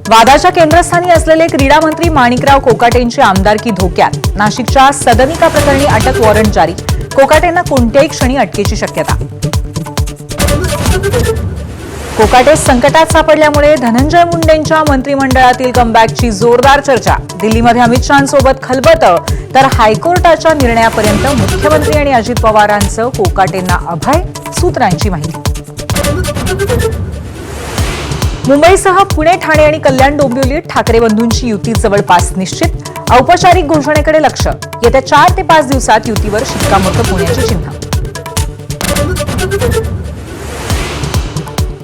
वादाच्या केंद्रस्थानी असलेले क्रीडा मंत्री माणिकराव कोकाटेंची आमदारकी धोक्यात. नाशिकच्या सदनिका प्रकरणी अटक वॉरंट जारी. कोकाटेंना कोणत्याही क्षणी अटकेची शक्यता. कोकाटे संकटात सापडल्यामुळे धनंजय मुंडेंच्या मंत्रिमंडळातील कमबॅकची जोरदार चर्चा. दिल्लीमध्ये अमित शहांसोबत खलबतं, तर हायकोर्टाच्या निर्णयापर्यंत मुख्यमंत्री आणि अजित पवारांचं कोकाटेंना अभय. सूत्रांची माहिती. मुंबईसह पुणे, ठाणे आणि कल्याण डोंबिवलीत ठाकरे बंधूंची युती जवळपास निश्चित. औपचारिक घोषणेकडे लक्ष. येत्या 4 ते 5 दिवसात युतीवर शिक्कामोर्तब होण्याची चिन्ह.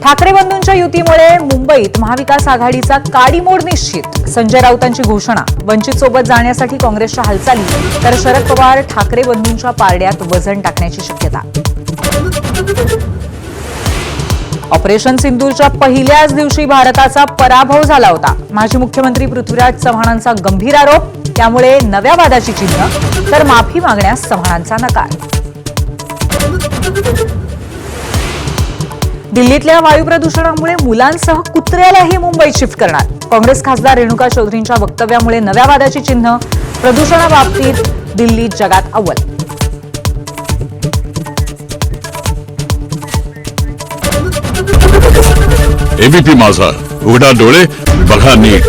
ठाकरे बंधूंच्या युतीमुळे मुंबईत महाविकास आघाडीचा काडीमोड निश्चित. संजय राऊतांची घोषणा. वंचित सोबत जाण्यासाठी काँग्रेसच्या हालचाली, तर शरद पवार ठाकरे बंधूंच्या पारड्यात वजन टाकण्याची शक्यता. ऑपरेशन सिंदूरच्या पहिल्याच दिवशी भारताचा पराभव झाला होता. माजी मुख्यमंत्री पृथ्वीराज चव्हाणांचा गंभीर आरोप. त्यामुळे नव्या वादाची चिन्ह, तर माफी मागण्यास चव्हाणांचा नकार. दिल्लीतल्या वायू प्रदूषणामुळे मुलांसह कुत्र्यालाही मुंबईत शिफ्ट करणार. काँग्रेस खासदार रेणुका चौधरींच्या वक्तव्यामुळे नव्या वादाची चिन्ह. प्रदूषणाबाबतीत दिल्ली जगात अव्वल. एबीपी माझा, उघडा डोळे बघा नीट.